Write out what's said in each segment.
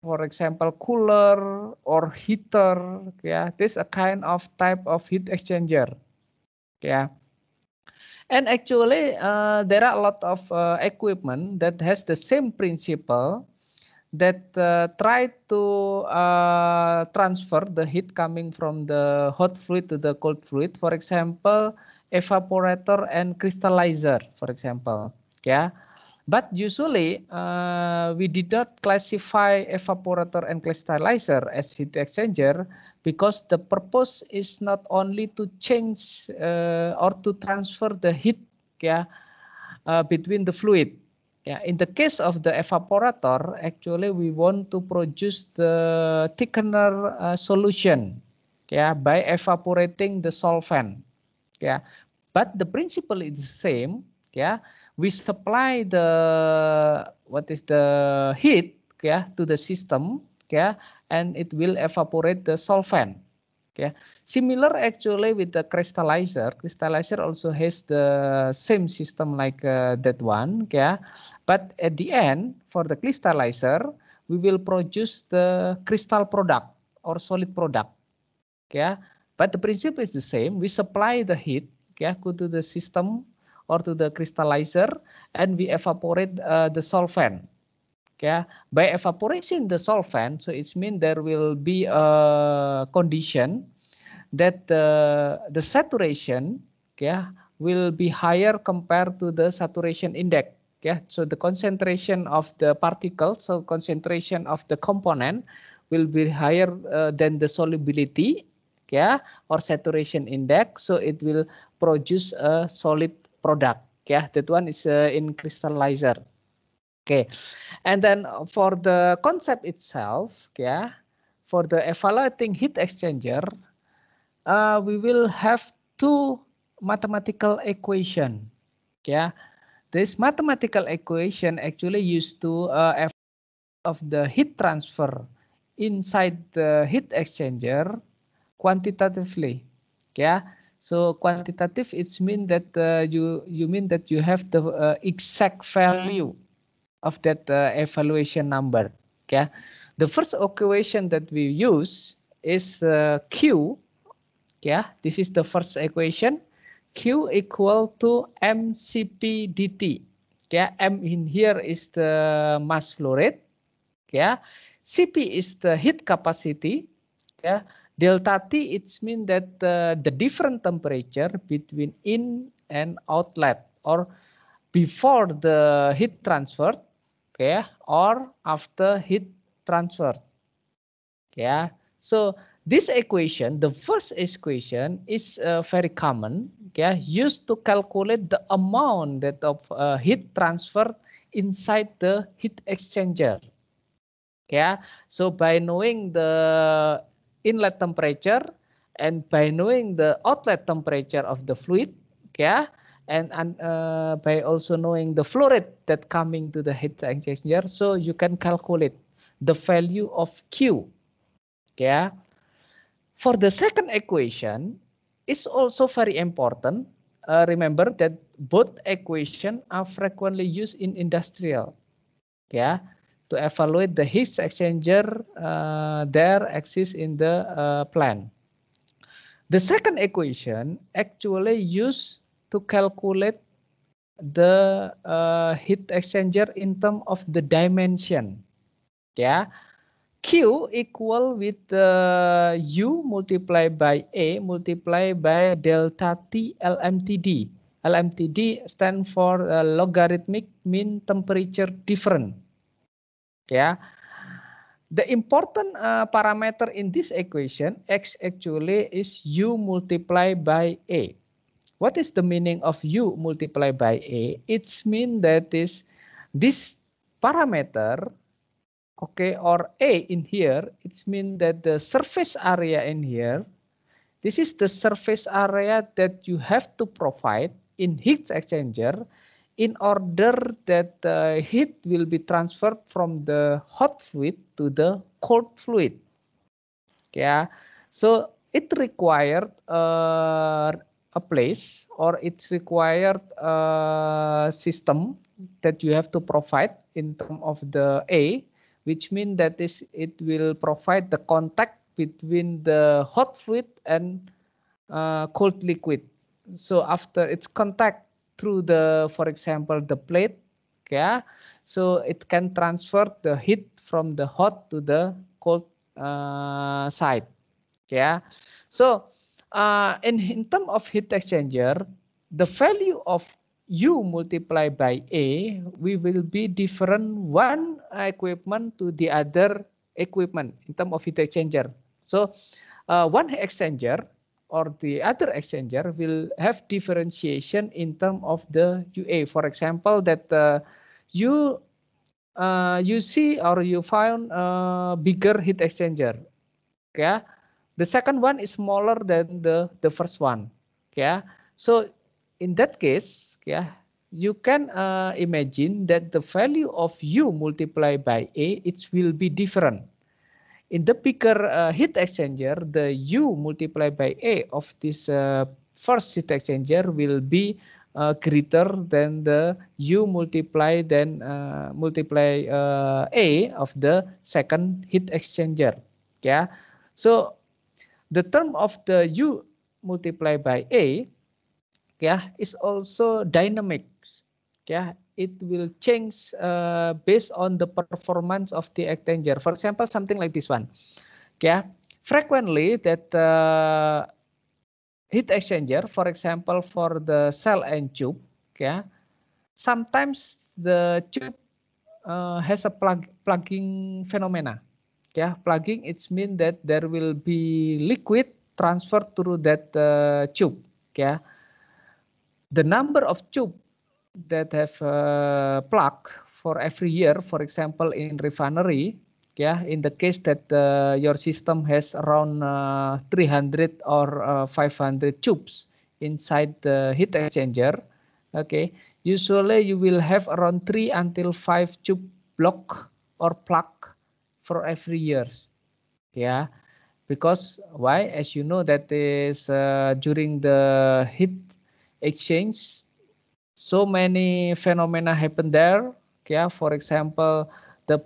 for example, cooler or heater. Yeah, this a kind of type of heat exchanger. Yeah. And actually, there are a lot of equipment that has the same principle that try to transfer the heat coming from the hot fluid to the cold fluid. For example, evaporator and crystallizer, for example. Yeah. But usually, we did not classify evaporator and crystallizer as heat exchanger because the purpose is not only to change or to transfer the heat, yeah, between the fluid. Yeah, in the case of the evaporator, actually we want to produce the thickener solution, yeah, by evaporating the solvent. Yeah, but the principle is the same. Yeah, we supply the what is the heat, yeah, to the system, yeah, and it will evaporate the solvent. Yeah, similar actually with the crystallizer. Crystallizer also has the same system like that one. Yeah, but at the end for the crystallizer, we will produce the crystal product or solid product. Yeah, but the principle is the same. We supply the heat, yeah, to the system or to the crystallizer, and we evaporate the solvent. Yeah, by evaporating the solvent, so it means there will be a condition that the saturation, yeah, will be higher compared to the saturation index. Yeah, so the concentration of the particles, so concentration of the component will be higher than the solubility, yeah, or saturation index. So it will produce a solid product. Yeah, that one is in crystallizer. Okay, and then for the concept itself, yeah, for the evaluating heat exchanger, we will have two mathematical equation. Yeah, this mathematical equation actually used to of the heat transfer inside the heat exchanger quantitatively. Yeah, so quantitative it's mean that you mean that you have the exact value of that evaluation number. Yeah, the first equation that we use is Q. Yeah, this is the first equation. Q equal to mCp dt. Yeah, M in here is the mass flow rate. Yeah, Cp is the heat capacity. Yeah, delta T it means that the different temperature between in and outlet or before the heat transfer, okay, or after heat transfer. Yeah, so this equation, the first equation is very common, yeah, used to calculate the amount that of heat transfer inside the heat exchanger. Yeah, so by knowing the inlet temperature and by knowing the outlet temperature of the fluid, yeah, and by also knowing the flow rate that coming to the heat exchanger, so you can calculate the value of Q. Yeah. For the second equation, is also very important. Remember that both equations are frequently used in industrial. Yeah, to evaluate the heat exchanger there exists in the plant. The second equation actually used to calculate the heat exchanger in terms of the dimension. Yeah, Q equal with U multiplied by A multiplied by delta T LMTD. LMTD stand for logarithmic mean temperature difference. Yeah, the important parameter in this equation X actually is U multiplied by A. What is the meaning of U multiplied by A? It's mean that is this parameter, okay, or A in here, it's mean that the surface area in here, this is the surface area that you have to provide in heat exchanger in order that the heat will be transferred from the hot fluid to the cold fluid. Yeah, so it required a place or it's required a system that you have to provide in terms of the A, which means that it will provide the contact between the hot fluid and cold liquid. So after its contact through the, for example, the plate, yeah, so it can transfer the heat from the hot to the cold side, yeah. So in terms of heat exchanger, the value of U multiplied by A, we will be different one equipment to the other equipment in terms of heat exchanger. So one exchanger or the other exchanger will have differentiation in terms of the UA. For example, that you see or you found a bigger heat exchanger, yeah. The second one is smaller than the first one, yeah. So in that case, yeah, you can imagine that the value of U multiplied by A, it will be different. In the bigger heat exchanger, the U multiplied by A of this first heat exchanger will be greater than the U multiply A of the second heat exchanger. Yeah. So the term of the U multiplied by A, yeah, is also dynamic. Yeah, it will change based on the performance of the exchanger. For example, something like this one. Yeah, frequently that heat exchanger, for example, for the cell and tube, yeah, sometimes the tube has a plugging phenomena. Yeah, plugging it means that there will be liquid transferred through that tube. Yeah, the number of tube that have plug for every year, for example, in refinery, yeah, in the case that your system has around 300 or 500 tubes inside the heat exchanger, okay, usually you will have around 3 until 5 tube block or plug for every years, yeah. Because why? As you know, that is during the heat exchange, so many phenomena happen there. Yeah, for example, the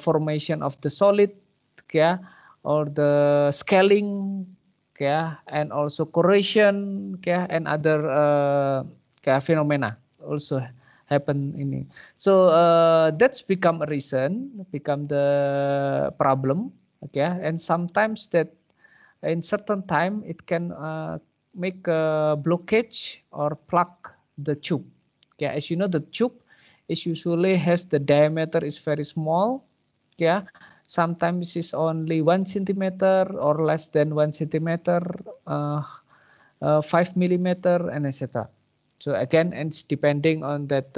formation of the solid, yeah, or the scaling, yeah, and also corrosion, yeah, and other phenomena also happen in it. So that's become a reason, become the problem. Okay, and sometimes that in certain time it can make a blockage or plug the tube. Yeah, as you know, the tube is usually has the diameter is very small. Yeah, sometimes it's only 1 centimeter or less than 1 centimeter, 5 millimeter, and etc. So again, it's depending on that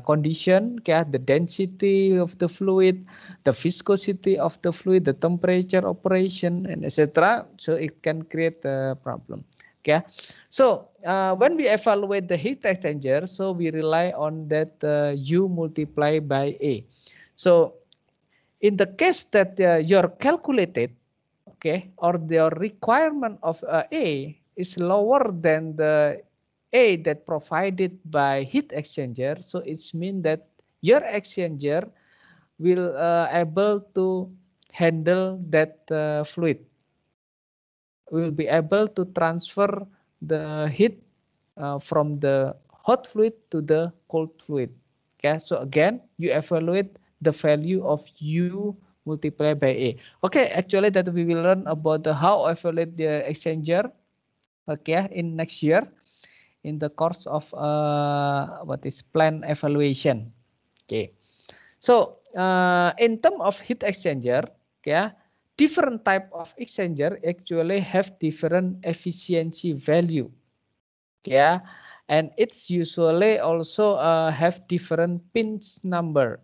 condition, yeah, the density of the fluid, the viscosity of the fluid, the temperature operation, and etc. So it can create a problem. Okay. So when we evaluate the heat exchanger, so we rely on that U multiplied by A. So in the case that you're calculated, okay, or your requirement of A is lower than the A that provided by heat exchanger, so it's mean that your exchanger will able to handle that fluid, will be able to transfer the heat from the hot fluid to the cold fluid. Okay, so again, you evaluate the value of U multiplied by A. Okay, actually that we will learn about how evaluate the exchanger, okay, in next year in the course of what is plan evaluation. Okay, so in terms of heat exchanger, okay, different type of exchanger actually have different efficiency value. Yeah, and it's usually also have different pins number.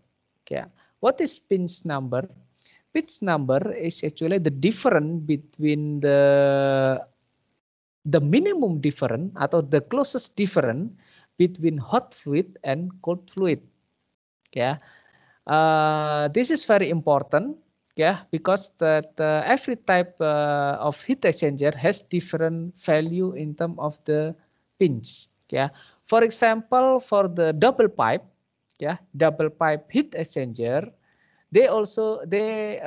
Yeah, what is pins number? Pins number is actually the difference between the minimum difference atau the closest difference between hot fluid and cold fluid. Yeah, this is very important. Yeah, because that every type of heat exchanger has different value in terms of the pins. Yeah, for example, for the double pipe, yeah, double pipe heat exchanger, they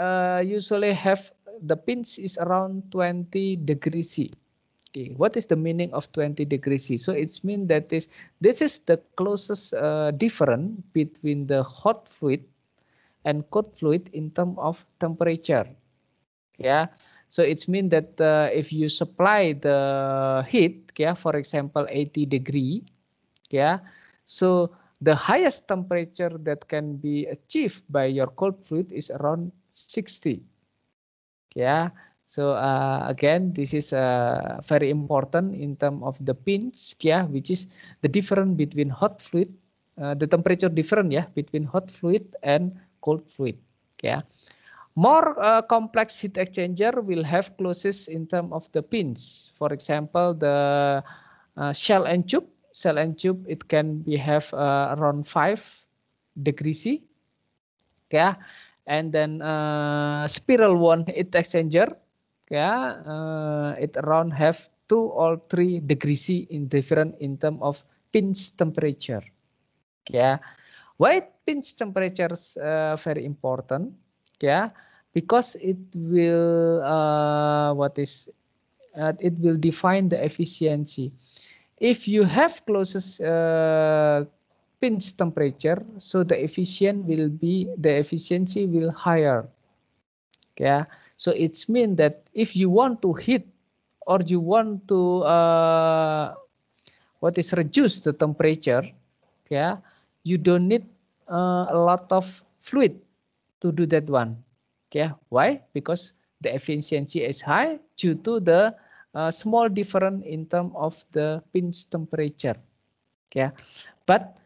usually have the pins is around 20 degrees C. Okay, what is the meaning of 20 degrees C? So it's mean that this is the closest difference between the hot fluid and cold fluid in terms of temperature. Yeah, so it's mean that if you supply the heat, yeah, for example 80 degree, yeah, so the highest temperature that can be achieved by your cold fluid is around 60. Yeah, so again, this is very important in terms of the pinch, yeah, which is the difference between hot fluid, the temperature different, yeah, between hot fluid and cold fluid. Yeah, more complex heat exchanger will have clauses in terms of the pins. For example, the shell and tube. Shell and tube, it can be have around 5 degrees C. Yeah, and then spiral wound heat exchanger. Yeah, it around have 2 or 3 degrees C in different in terms of pinch temperature. Yeah, why pinch temperature is very important? Yeah, because it will it will define the efficiency. If you have closest pinch temperature, so the efficiency will higher. Yeah, so it's mean that if you want to heat or you want to reduce the temperature, yeah, you don't need a lot of fluid to do that one. Okay, why? Because the efficiency is high due to the small difference in terms of the pinch temperature. Okay, but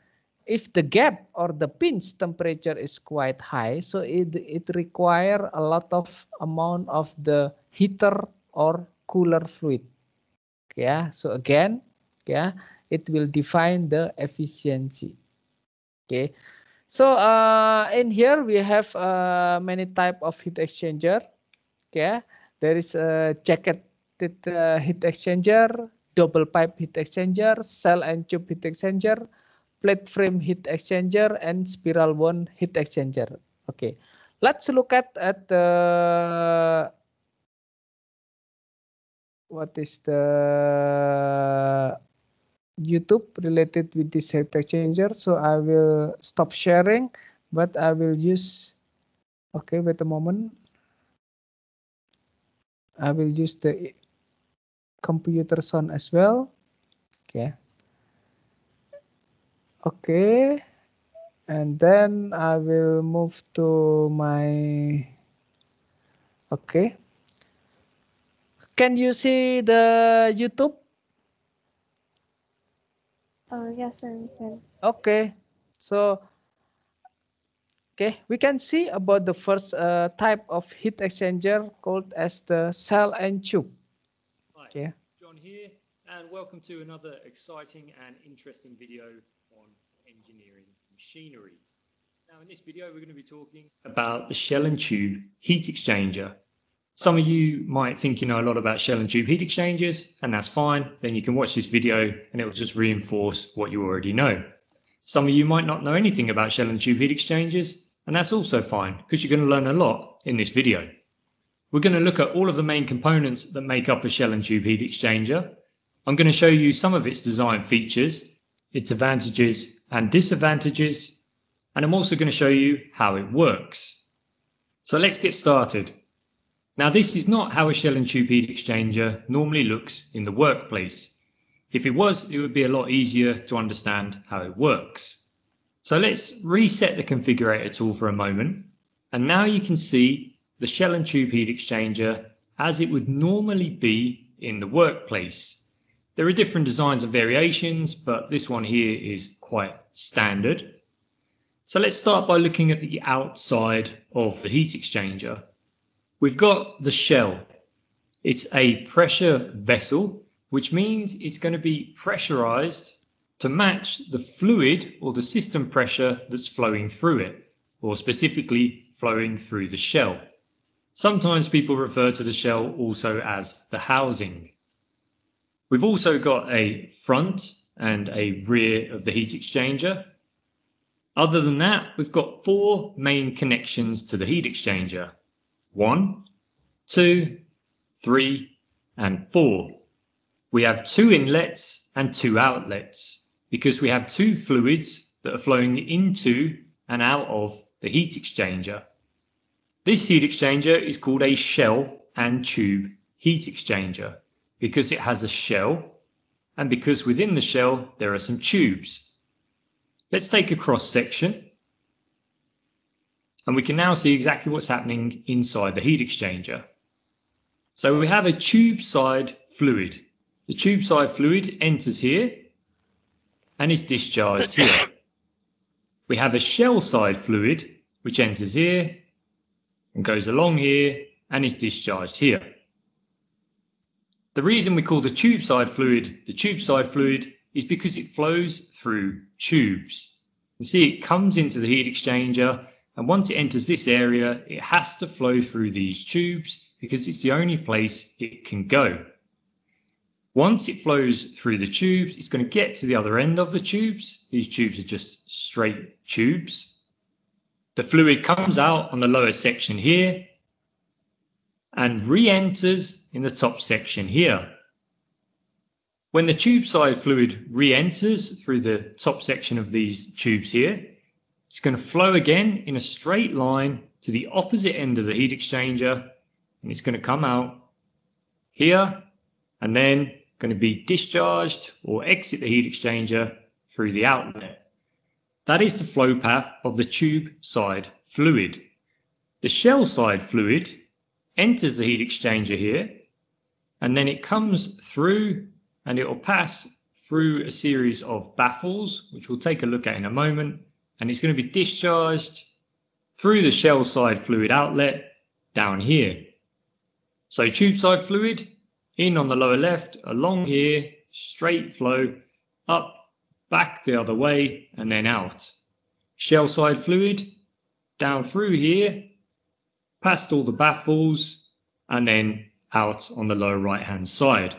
if the gap or the pinch temperature is quite high, so it require a lot of amount of the heater or cooler fluid. Yeah, so again, yeah, it will define the efficiency. Okay, so in here we have many type of heat exchanger. Okay, there is a jacketed heat exchanger, double pipe heat exchanger, cell and tube heat exchanger, plate frame heat exchanger, and spiral wound heat exchanger. Okay, let's look at the what is the YouTube related with this heat exchanger. So I will stop sharing, but I will use, okay, wait a moment. I will use the computer sound as well. Okay. Okay. And then I will move to my, okay. Can you see the YouTube? Yes, sir, we can. Okay. So, okay, we can see about the first type of heat exchanger called as the cell and tube. Hi, Okay. John here, and welcome to another exciting and interesting video on engineering machinery. Now, in this video, we're going to be talking about the shell and tube heat exchanger. Some of you might think you know a lot about shell and tube heat exchangers, and that's fine. Then you can watch this video and it will just reinforce what you already know. Some of you might not know anything about shell and tube heat exchangers, and that's also fine because you're going to learn a lot in this video. We're going to look at all of the main components that make up a shell and tube heat exchanger. I'm going to show you some of its design features, its advantages and disadvantages, and I'm also going to show you how it works. So let's get started. Now, this is not how a shell and tube heat exchanger normally looks in the workplace. If it was, it would be a lot easier to understand how it works. So let's reset the configurator tool for a moment, and now you can see the shell and tube heat exchanger as it would normally be in the workplace. There are different designs and variations, but this one here is quite standard. So let's start by looking at the outside of the heat exchanger. We've got the shell. It's a pressure vessel, which means it's going to be pressurized to match the fluid or the system pressure that's flowing through it, or specifically flowing through the shell. Sometimes people refer to the shell also as the housing. We've also got a front and a rear of the heat exchanger. Other than that, we've got 4 main connections to the heat exchanger. 1, 2, 3, and 4. We have 2 inlets and 2 outlets because we have 2 fluids that are flowing into and out of the heat exchanger. This heat exchanger is called a shell and tube heat exchanger because it has a shell and because within the shell there are some tubes. Let's take a cross section and we can now see exactly what's happening inside the heat exchanger. So we have a tube side fluid. The tube side fluid enters here and is discharged here. We have a shell side fluid which enters here and goes along here and is discharged here. The reason we call the tube side fluid is because it flows through tubes. You see it comes into the heat exchanger and once it enters this area it has to flow through these tubes because it's the only place it can go. Once it flows through the tubes, it's going to get to the other end of the tubes. These tubes are just straight tubes. The fluid comes out on the lower section here and re-enters in the top section here. When the tube side fluid re-enters through the top section of these tubes here, it's going to flow again in a straight line to the opposite end of the heat exchanger and it's going to come out here and then going to be discharged or exit the heat exchanger through the outlet. That is the flow path of the tube side fluid. The shell side fluid enters the heat exchanger here and then it comes through and it will pass through a series of baffles which we'll take a look at in a moment, and it's going to be discharged through the shell side fluid outlet down here. So tube side fluid in on the lower left, along here, straight flow, up, back the other way, and then out. Shell side fluid, down through here, past all the baffles, and then out on the lower right-hand side.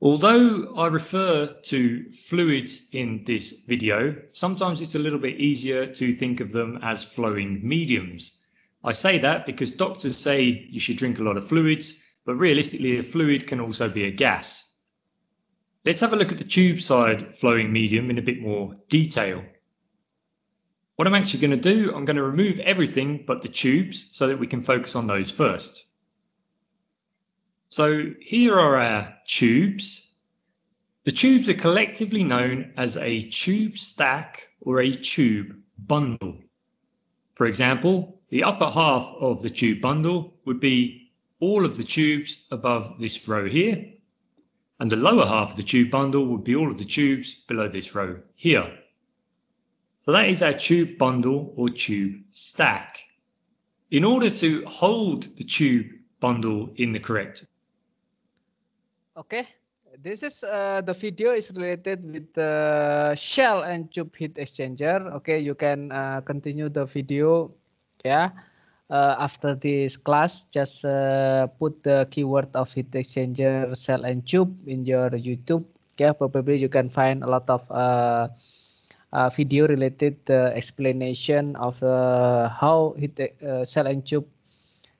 Although I refer to fluids in this video, sometimes it's a little bit easier to think of them as flowing mediums. I say that because doctors say you should drink a lot of fluids, but realistically a fluid can also be a gas. Let's have a look at the tube side flowing medium in a bit more detail. What I'm actually going to do, I'm going to remove everything but the tubes so that we can focus on those first. So here are our tubes. The tubes are collectively known as a tube stack or a tube bundle. For example, the upper half of the tube bundle would be all of the tubes above this row here, and the lower half of the tube bundle would be all of the tubes below this row here. So that is our tube bundle or tube stack. In order to hold the tube bundle in the correct. Okay, this is the video is related with the shell and tube heat exchanger. Okay, you can continue the video. Yeah, after this class, just put the keyword of heat exchanger, shell and tube in your YouTube. Yeah, probably you can find a lot of video related explanation of how shell and tube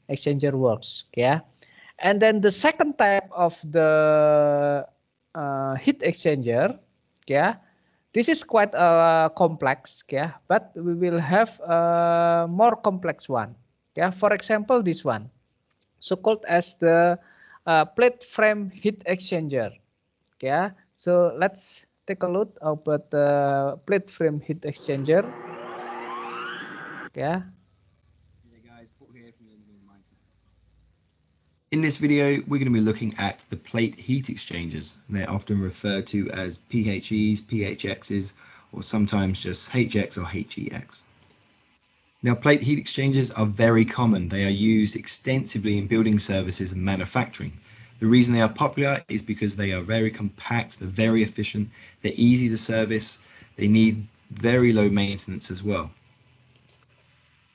exchanger works. Yeah. And then the second type of the heat exchanger, yeah, this is quite complex, yeah, but we will have a more complex one, yeah. For example, this one, so called as the plate frame heat exchanger, yeah. So let's take a look about the plate frame heat exchanger, yeah. In this video, we're going to be looking at the plate heat exchangers. They're often referred to as PHEs, PHXs, or sometimes just HX or HEX. Now, plate heat exchangers are very common. They are used extensively in building services and manufacturing. The reason they are popular is because they are very compact, they're very efficient, they're easy to service, they need very low maintenance as well.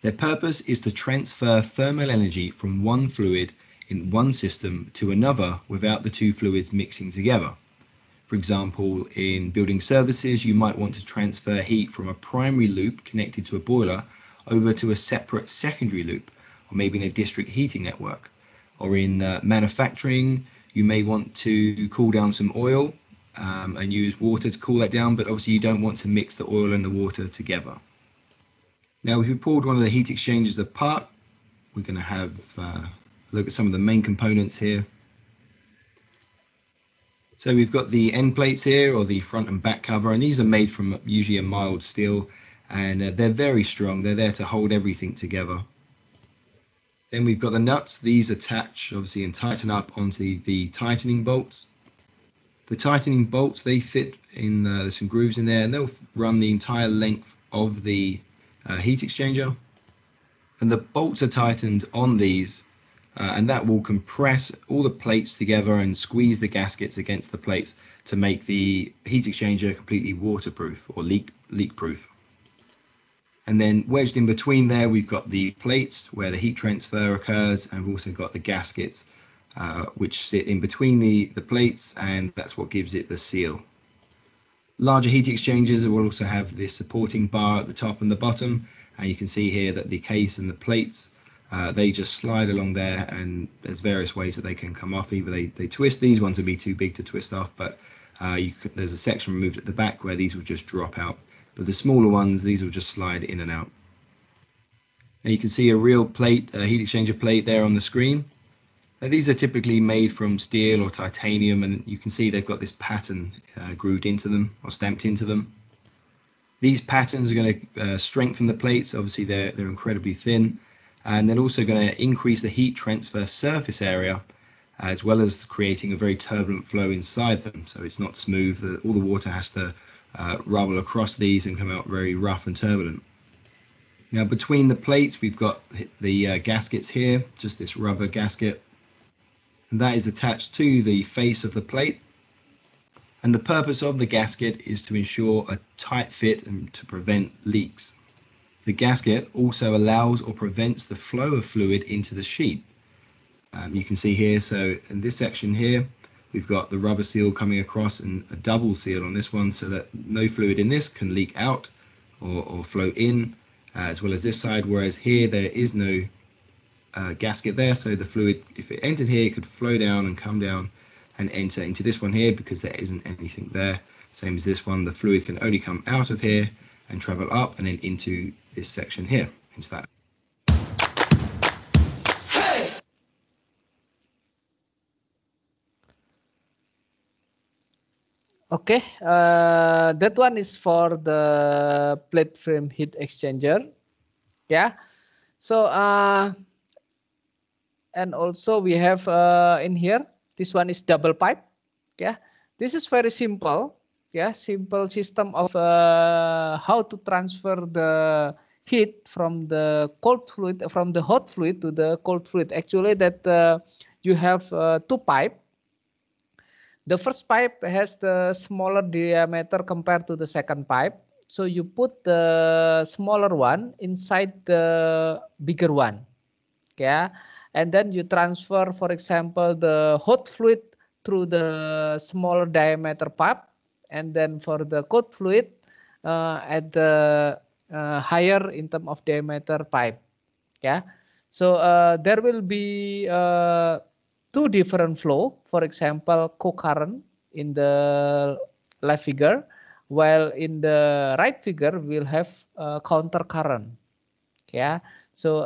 Their purpose is to transfer thermal energy from one fluid in one system to another without the two fluids mixing together. For example, in building services, you might want to transfer heat from a primary loop connected to a boiler over to a separate secondary loop, or maybe in a district heating network. Or in manufacturing, you may want to cool down some oil and use water to cool that down, but obviously you don't want to mix the oil and the water together. Now, if we pulled one of the heat exchangers apart, we're going to have a look at some of the main components here. So we've got the end plates here, or the front and back cover, and these are made from usually a mild steel, and they're very strong. They're there to hold everything together. Then we've got the nuts. These attach obviously and tighten up onto the tightening bolts. The tightening bolts, they fit in, there's some grooves in there, and they'll run the entire length of the heat exchanger. And the bolts are tightened on these, and that will compress all the plates together and squeeze the gaskets against the plates to make the heat exchanger completely waterproof or leak proof. And then wedged in between there, we've got the plates where the heat transfer occurs, and we've also got the gaskets which sit in between the plates, and that's what gives it the seal. Larger heat exchangers will also have this supporting bar at the top and the bottom, and you can see here that the case and the plates, they just slide along there, and there's various ways that they can come off. Either they twist, these ones would be too big to twist off, but there's a section removed at the back where these will just drop out. But the smaller ones, these will just slide in and out. Now you can see a real plate, a heat exchanger plate there on the screen. Now these are typically made from steel or titanium, and you can see they've got this pattern grooved into them or stamped into them. These patterns are going to strengthen the plates. Obviously they're incredibly thin, and they're also going to increase the heat transfer surface area, as well as creating a very turbulent flow inside them. So it's not smooth. All the water has to rubble across these and come out very rough and turbulent. Now between the plates, we've got the gaskets here, just this rubber gasket, and that is attached to the face of the plate. And the purpose of the gasket is to ensure a tight fit and to prevent leaks. The gasket also allows or prevents the flow of fluid into the sheet. You can see here, so in this section here, we've got the rubber seal coming across and a double seal on this one, so that no fluid in this can leak out or flow in, as well as this side, whereas here there is no gasket there, so the fluid, if it entered here, it could flow down and come down and enter into this one here because there isn't anything there. Same as this one, the fluid can only come out of here and travel up and then into this section here, into that. Okay, that one is for the plate frame heat exchanger. Yeah, so and also we have in here, this one is double pipe. Yeah, this is very simple. Yeah, simple system of how to transfer the heat from the cold fluid, from the hot fluid to the cold fluid. Actually, that you have two pipes. The first pipe has the smaller diameter compared to the second pipe. So you put the smaller one inside the bigger one. Yeah, and then you transfer, for example, the hot fluid through the smaller diameter pipe, and then for the cold fluid at the higher in terms of diameter pipe. Yeah, so there will be two different flow. For example, co-current in the left figure, while in the right figure we'll have counter current. Yeah, so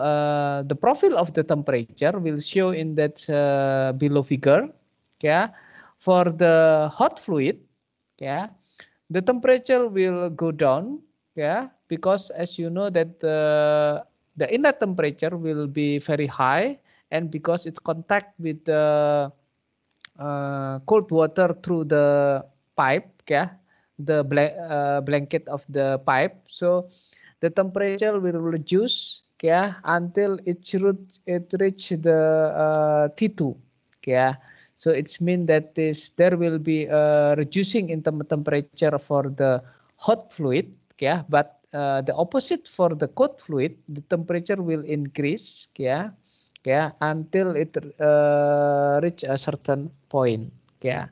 the profile of the temperature will show in that below figure. Yeah, for the hot fluid, yeah, the temperature will go down. Yeah, because as you know that the inlet temperature will be very high, and because it's contact with the cold water through the pipe, yeah, the blanket of the pipe, so the temperature will reduce, yeah, until it reach the T2, yeah. So it's mean that there will be reducing in temperature for the hot fluid, yeah, but the opposite for the cold fluid, the temperature will increase, yeah, until it reach a certain point, yeah.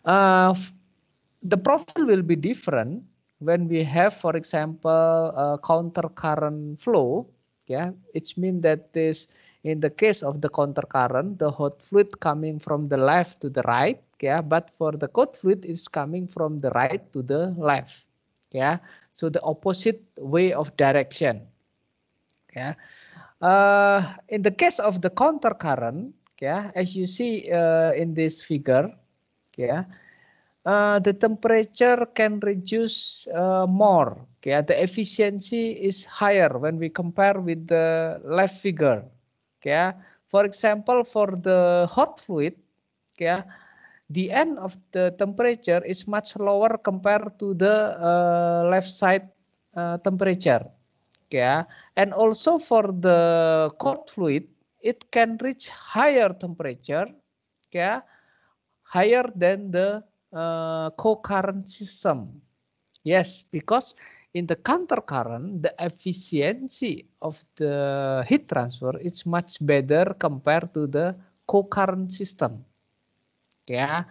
The profile will be different when we have, for example, a counter current flow. Yeah, it means that this, in the case of the counter current, the hot fluid coming from the left to the right. Yeah, but for the cold fluid is coming from the right to the left. Yeah, so the opposite way of direction. Yeah, in the case of the counter current, yeah, as you see in this figure, yeah, the temperature can reduce more. Okay, the efficiency is higher when we compare with the left figure. Okay, for example, for the hot fluid, okay, the end of the temperature is much lower compared to the left side temperature. Okay, and also for the cold fluid, it can reach higher temperature. Okay, higher than the co-current system. Yes, because in the counter current, the efficiency of the heat transfer is much better compared to the co-current system. Yeah,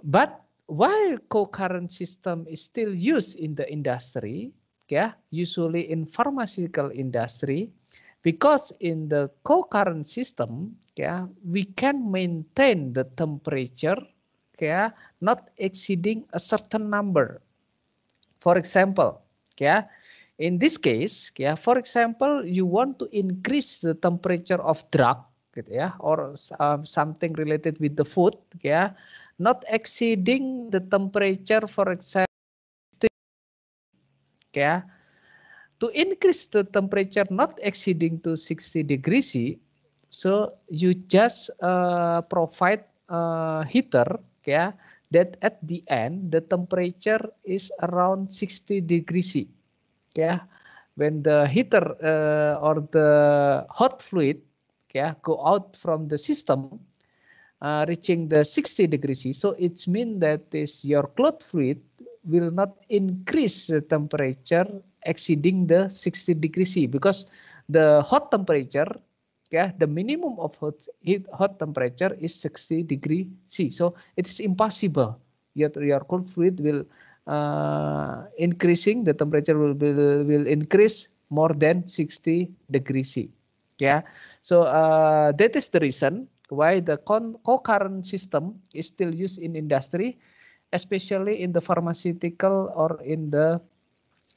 but while co-current system is still used in the industry, yeah, usually in pharmaceutical industry, because in the co-current system, yeah, we can maintain the temperature, yeah, not exceeding a certain number. For example, yeah, in this case, yeah, for example, you want to increase the temperature of drug, gitu ya, or something related with the food, yeah, not exceeding the temperature, for example, yeah, to increase the temperature not exceeding to 60 degrees C, so you just provide a heater, yeah, that at the end the temperature is around 60 degrees C. Yeah, when the heater or the hot fluid, yeah, go out from the system, reaching the 60 degrees C, so it means that this your cold fluid will not increase the temperature exceeding the 60 degrees C, because the hot temperature, yeah, the minimum of hot temperature is 60 degree C. So it is impossible your cold fluid will increasing, the temperature will increase more than 60 degrees C. Yeah, so that is the reason why the co-current system is still used in industry, especially in the pharmaceutical or in the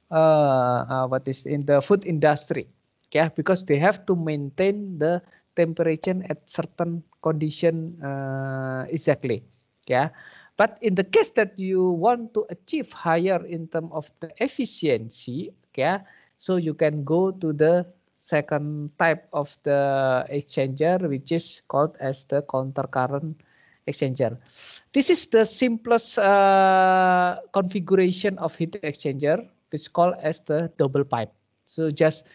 what is in the food industry. Yeah, because they have to maintain the temperature at certain condition exactly. Yeah, but in the case that you want to achieve higher in terms of the efficiency, yeah, so you can go to the second type of the exchanger, which is called as the counter current exchanger. This is the simplest configuration of heat exchanger, which called as the double pipe. So just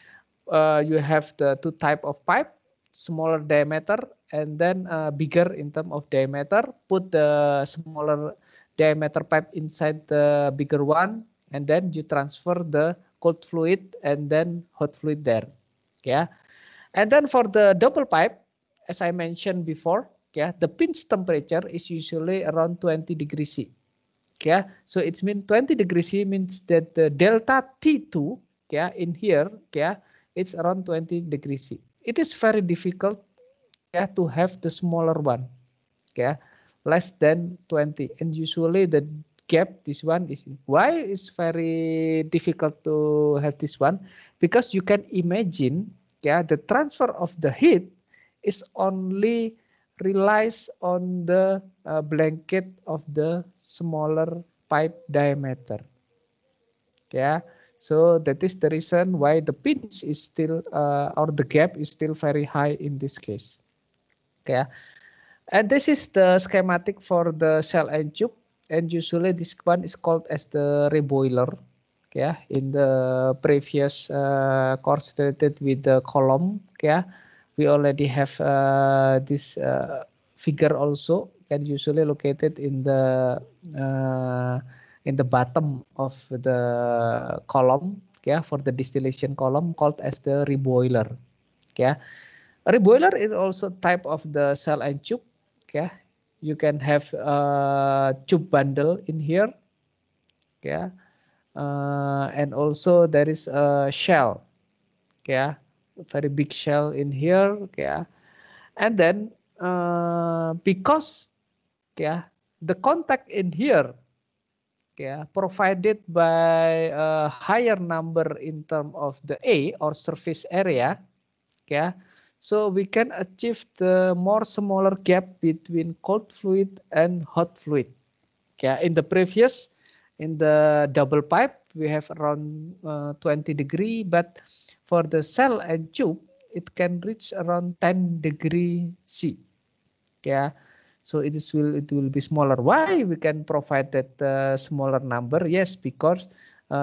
you have the two type of pipe, smaller diameter and then bigger in terms of diameter. Put the smaller diameter pipe inside the bigger one, and then you transfer the cold fluid and then hot fluid there. Yeah, and then for the double pipe, as I mentioned before, yeah, the pinch temperature is usually around 20 degrees C. Yeah, so it means 20 degrees C means that the delta T2, yeah, in here, yeah, it's around 20 degrees C. It is very difficult, yeah, to have the smaller one, yeah, less than 20. And usually the gap, this one is why it's very difficult to have this one, because you can imagine, yeah, the transfer of the heat is only relies on the blanket of the smaller pipe diameter. Yeah, so that is the reason why the pinch is still or the gap is still very high in this case. Okay, and this is the schematic for the shell and tube, and usually this one is called as the reboiler. Yeah, in the previous course related with the column, yeah, we already have this figure also, and usually located in the bottom of the column, yeah, for the distillation column, called as the reboiler. Yeah, a reboiler is also type of the shell and tube. Yeah, you can have a tube bundle in here, yeah, and also there is a shell, yeah, a very big shell in here, yeah, and then because the contact in here provided by a higher number in terms of the A or surface area, so we can achieve the more smaller gap between cold fluid and hot fluid. In the previous, in the double pipe, we have around 20 degree, but for the cell and tube, it can reach around 10 degree C. So it will be smaller. Why we can provide that smaller number? Yes, because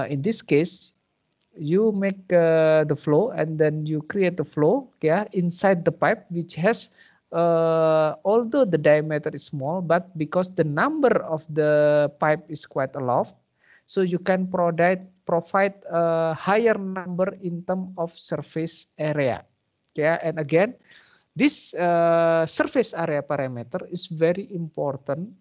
in this case, you make the flow and then you create the flow inside the pipe, which has although the diameter is small, but because the number of the pipe is quite a lot, so you can provide a higher number in terms of surface area. And again, this surface area parameter is very important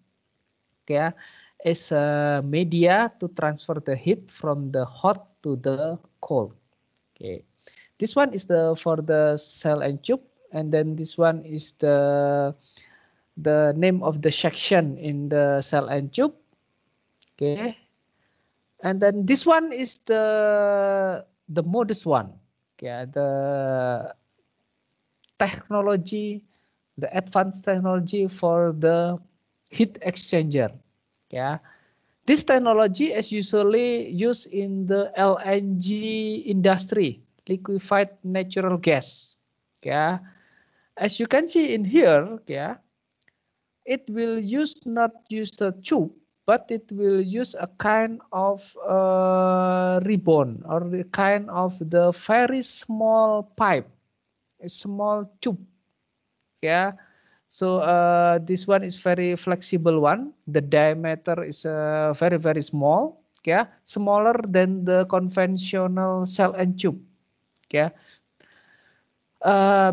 as a media to transfer the heat from the hot to the cold. This one is for the cell and tube, and then this one is the name of the section in the cell and tube. And then this one is the modest one. The technology, the advanced technology for the heat exchanger. This technology is usually used in the LNG industry, liquefied natural gas. As you can see in here, it will not use the tube, but it will use a kind of ribbon or the kind of the very small pipe, a small tube. So this one is very flexible one. The diameter is very, very small. Smaller than the conventional cell and tube.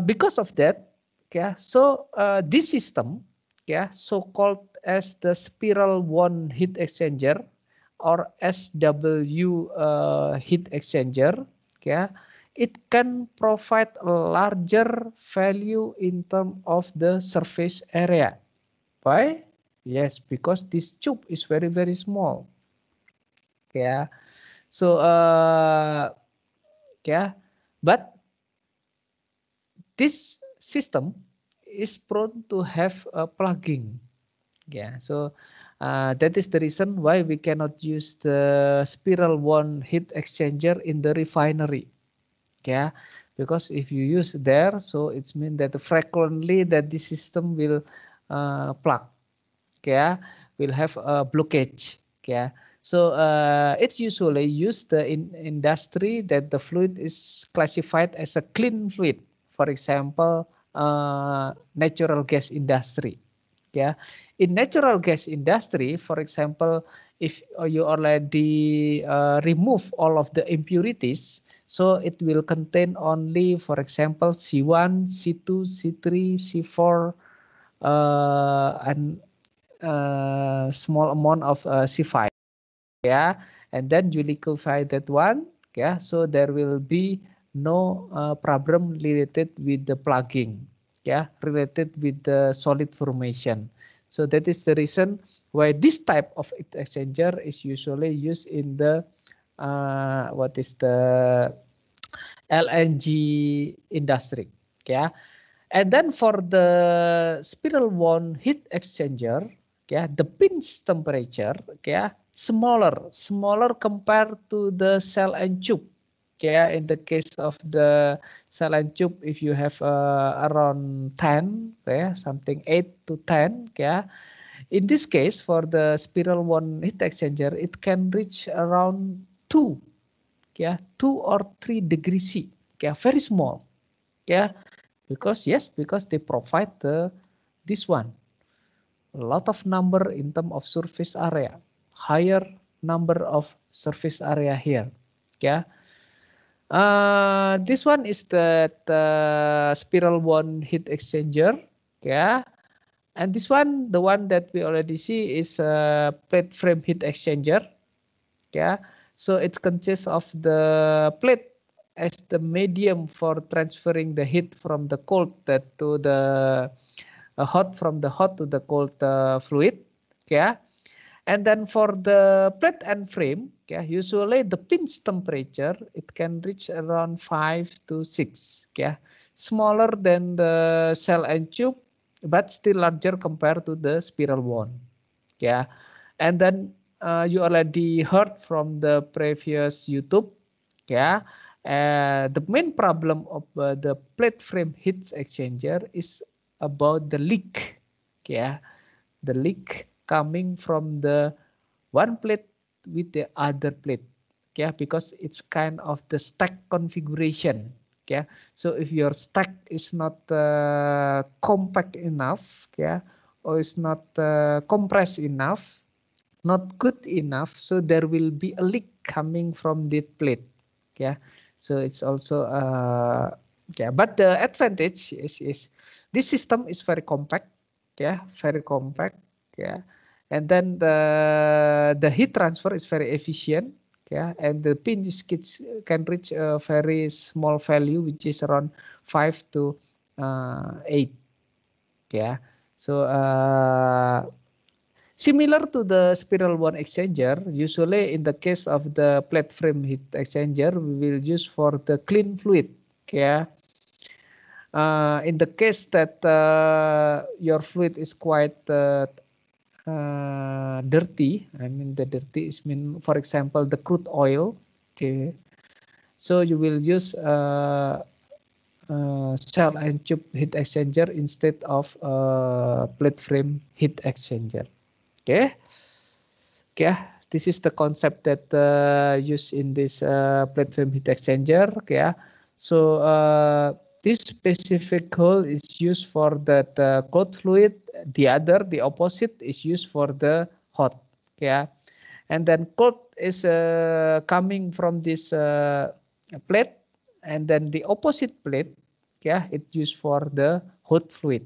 Because of that, so this system, so-called as the spiral wound heat exchanger or SW heat exchanger, it can provide a larger value in terms of the surface area. Why? Yes, because this tube is very, very small. So but this system is prone to have a plugging. So that is the reason why we cannot use the spiral wound heat exchanger in the refinery. Because if you use there, so it means that frequently that the system will plug, will have a blockage. So it's usually used in industry that the fluid is classified as a clean fluid. For example, natural gas industry. In natural gas industry, for example, if you already remove all of the impurities, so it will contain only, for example, C1, C2, C3, C4, and small amount of C5. And then you liquefy that one. So there will be no problem related with the plugging. Related with the solid formation. So that is the reason why this type of heat exchanger is usually used in the LNG industry. And then for the spiral wound heat exchanger, the pinch temperature, smaller compared to the cell and tube. In the case of the cell and tube, if you have around 10, something 8 to 10, in this case, for the spiral wound heat exchanger, it can reach around 2 or 3 degrees C. Very small. Because they provide this one. A lot of number in terms of surface area. Higher number of surface area here. This one is the spiral wound heat exchanger. And this one, the one that we already see, is a plate frame heat exchanger. Yeah, so it consists of the plate as the medium for transferring the heat from the cold to the hot, from the hot to the cold fluid. Yeah, and then for the plate and frame, yeah, usually the pinch temperature, it can reach around 5 to 6. Yeah, smaller than the shell and tube, but still larger compared to the spiral wound. Yeah, and then you already heard from the previous YouTube. Yeah, the main problem of the plate frame heat exchanger is about the leak. Yeah, the leak coming from the one plate with the other plate. Yeah, because it's kind of the stack configuration. Yeah, so if your stack is not compact enough, yeah, or is not compressed enough, not good enough, so there will be a leak coming from the plate. Yeah, so it's also yeah, but the advantage is this system is very compact. Yeah, very compact. Yeah, and then the heat transfer is very efficient. Yeah, and the pinch can reach a very small value, which is around 5 to 8. Yeah, so similar to the spiral wound exchanger, usually in the case of the plate frame heat exchanger, we will use for the clean fluid. Yeah. In the case that your fluid is quite dirty, I mean the dirty is mean, for example, the crude oil. Okay. So you will use shell and tube heat exchanger instead of plate frame heat exchanger. Okay. Okay, this is the concept that used in this plate frame heat exchanger. Okay, so this specific hole is used for that cold fluid. The opposite, is used for the hot. Okay, and then cold is coming from this plate, and then the opposite plate, yeah, it used for the hot fluid.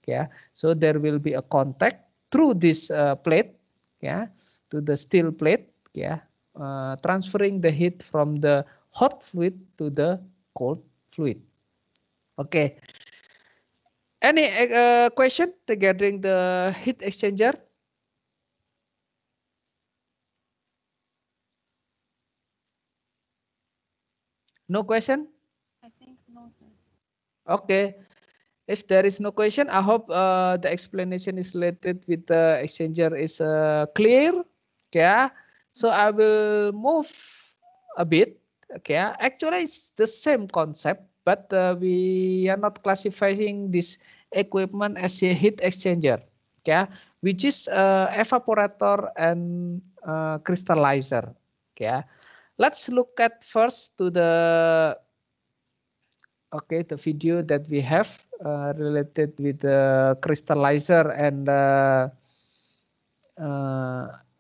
Yeah, so there will be a contact through this plate, yeah, to the steel plate, yeah, transferring the heat from the hot fluid to the cold fluid. Okay. Any question regarding the heat exchanger? No question? I think no, sir. Okay. If there is no question, I hope the explanation is related with the exchanger is clear. Okay. So I will move a bit. Okay. Actually, it's the same concept, but we are not classifying this equipment as a heat exchanger. Okay. Which is evaporator and crystallizer. Okay. Let's look at first to the the video that we have related with the crystallizer and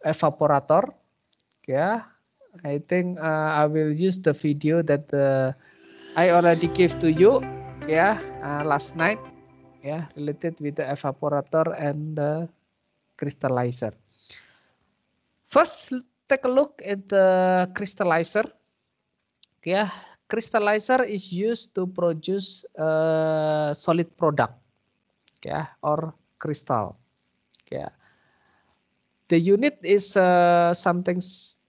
evaporator. Yeah, I think I will use the video that I already gave to you. Yeah, last night. Yeah, related with the evaporator and the crystallizer. First, take a look at the crystallizer. Yeah, crystallizer is used to produce a solid product, yeah, or crystal. Yeah, the unit is something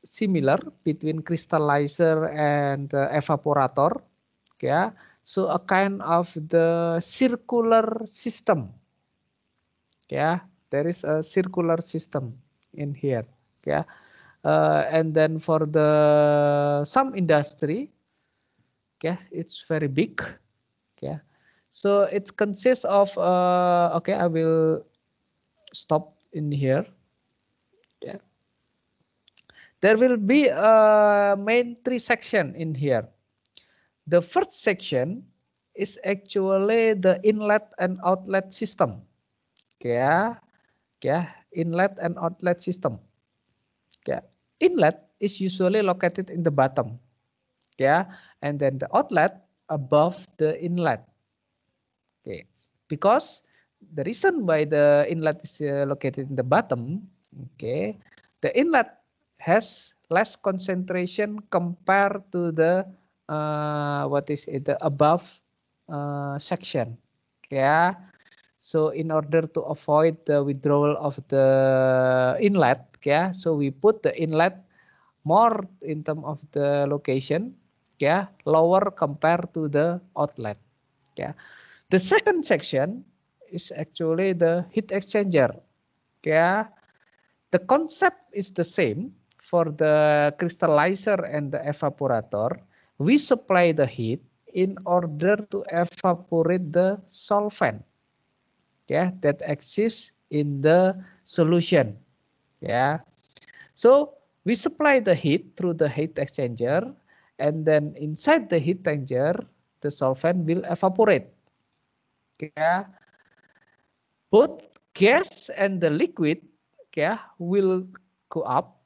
similar between crystallizer and evaporator. Yeah, so a kind of the circular system. Yeah, there is a circular system in here. Yeah, and then for the some industry, yeah, it's very big. Yeah, so it consists of okay, I will stop in here. Yeah, there will be a main 3 section in here. The first section is actually the inlet and outlet system. Yeah, yeah, inlet and outlet system. Yeah, inlet is usually located in the bottom. Yeah, and then the outlet above the inlet. Okay, because the reason why the inlet is located in the bottom, okay, the inlet has less concentration compared to the the above section. Yeah. So in order to avoid the withdrawal of the inlet, yeah, so we put the inlet more in terms of the location, yeah, lower compared to the outlet. Yeah. The second section is actually the heat exchanger. Yeah. The concept is the same for the crystallizer and the evaporator. We supply the heat in order to evaporate the solvent, yeah, that exists in the solution. Yeah. So we supply the heat through the heat exchanger, and then inside the heat exchanger, the solvent will evaporate. Yeah. Both gas and the liquid, yeah, will go up,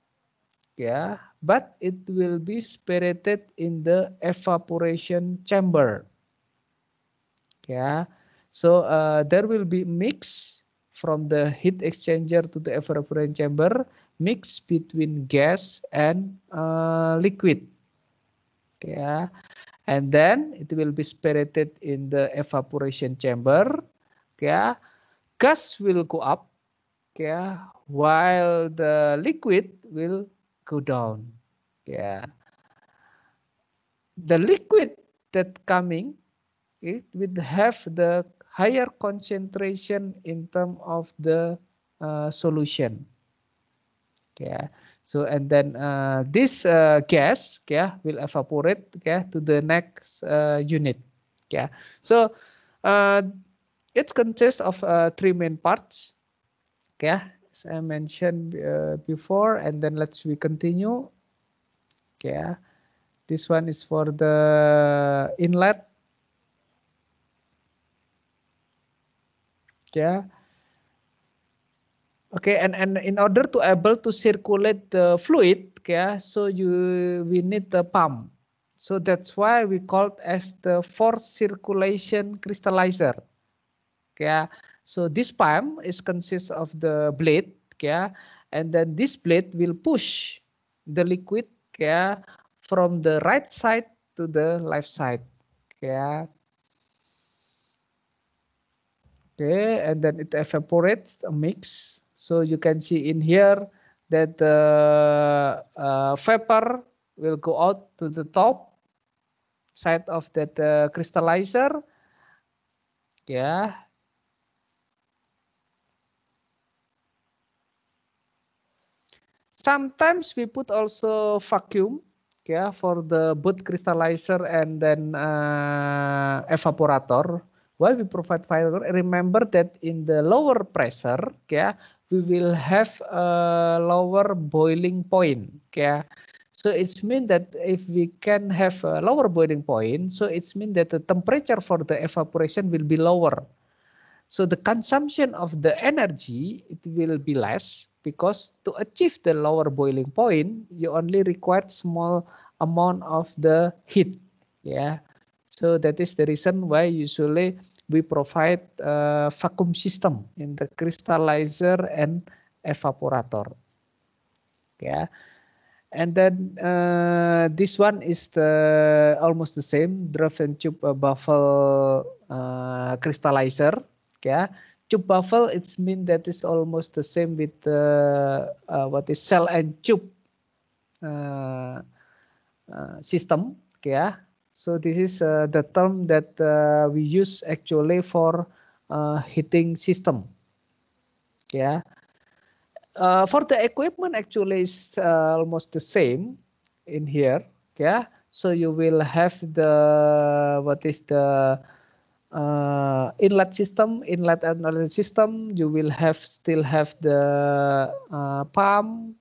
yeah, but it will be separated in the evaporation chamber. Yeah. So there will be mix from the heat exchanger to the evaporation chamber, mix between gas and liquid. Yeah. And then it will be separated in the evaporation chamber. Yeah. Gas will go up. Yeah. While the liquid will go down. Yeah. The liquid that coming, it will have the higher concentration in terms of the solution. Yeah. So and then this gas, yeah, will evaporate, yeah, to the next unit. Yeah. So it consists of three main parts. Yeah, as I mentioned before, and then we continue. Yeah. This one is for the inlet. Yeah. Okay, and in order to able to circulate the fluid, yeah, so we need the pump. So that's why we call it as the forced circulation crystallizer. Yeah. So this pump is consists of the blade, yeah, and then this blade will push the liquid, yeah, from the right side to the left side. Yeah. Okay, and then it evaporates a mix. So you can see in here that the vapor will go out to the top side of that crystallizer. Yeah. Sometimes we put also vacuum, yeah, for the both crystallizer and then evaporator. Why we provide vacuum? Remember that in the lower pressure, yeah, we will have a lower boiling point, yeah. So it's mean that if we can have a lower boiling point, so it's mean that the temperature for the evaporation will be lower. So the consumption of the energy, it will be less because to achieve the lower boiling point, you only require small amount of the heat. Yeah. So that is the reason why usually we provide a vacuum system in the crystallizer and evaporator. Yeah. And then this one is the almost the same driven tube baffle crystallizer. Yeah, tube baffle it's mean that is almost the same with what is cell and tube system. Yeah, so this is the term that we use actually for heating system. Yeah. For the equipment actually is almost the same in here. Yeah. So you will have the what is the inlet system, inlet and outlet system. You will still have the pump.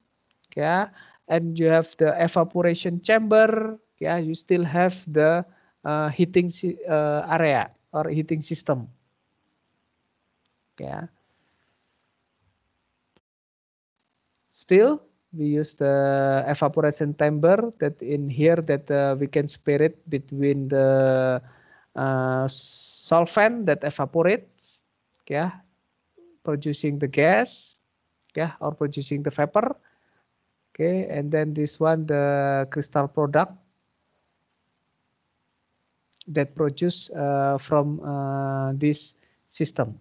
Yeah. And you have the evaporation chamber. Yeah. You still have the heating area or heating system. Yeah. Still, we use the evaporation chamber that in here that we can separate between the solvent that evaporates, yeah, producing the gas, yeah, or producing the vapor. Okay, and then this one, the crystal product that produce from this system.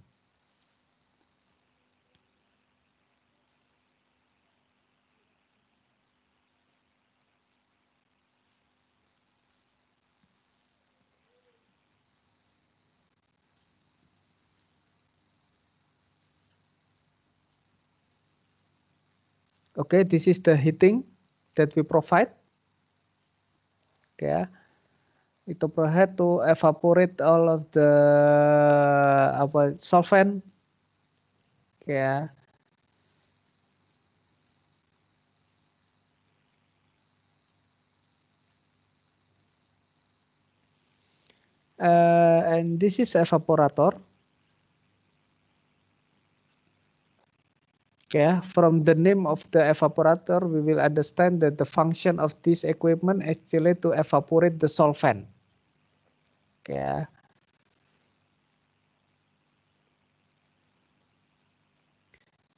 Okay, this is the heating that we provide. Okay, itu provide to evaporate all of the solvent. Okay. And this is evaporator. Okay, from the name of the evaporator, we will understand that the function of this equipment actually to evaporate the solvent. Okay.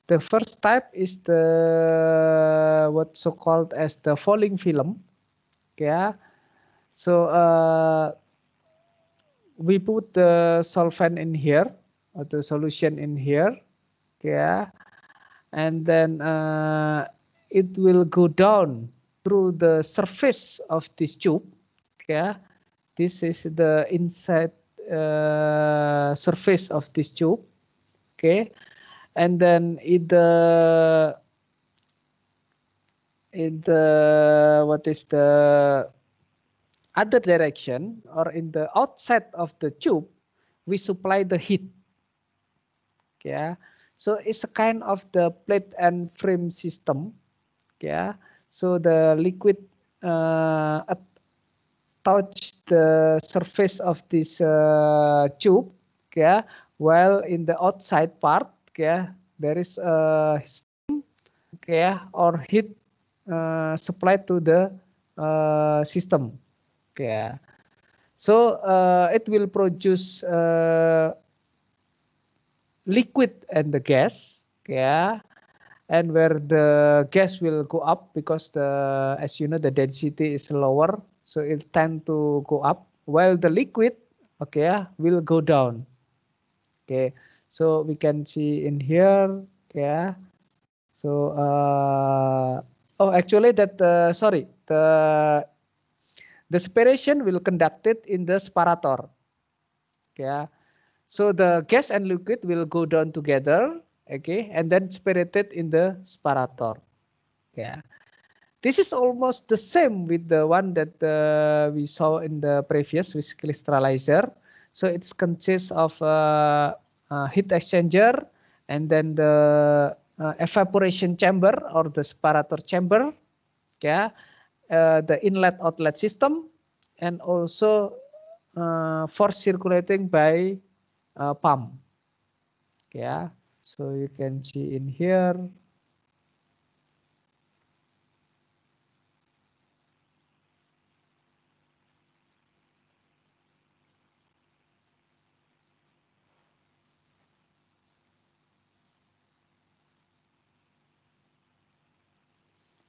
The first type is the what so called as the falling film. Okay. So we put the solvent in here, or the solution in here. Okay. And then it will go down through the surface of this tube. Okay, this is the inside surface of this tube. Okay, and then in the what is the other direction, or in the outside of the tube, we supply the heat. Okay. So it's a kind of the plate and frame system. Yeah. So the liquid touch the surface of this tube. Yeah. While in the outside part, yeah, there is a steam, yeah, or heat supplied to the system. Yeah. So it will produce liquid and the gas, yeah, and where the gas will go up because the, as you know, the density is lower, so it tend to go up, while the liquid, okay, will go down. Okay, so we can see in here, yeah. So oh, actually that sorry, the separation will conducted in the separator. Yeah. So the gas and liquid will go down together, okay, and then separated in the separator. Yeah, this is almost the same with the one that we saw in the previous with crystallizer. So it consists of heat exchanger, and then the evaporation chamber or the separator chamber, yeah, the inlet outlet system, and also force circulating by pump. Yeah, so you can see in here.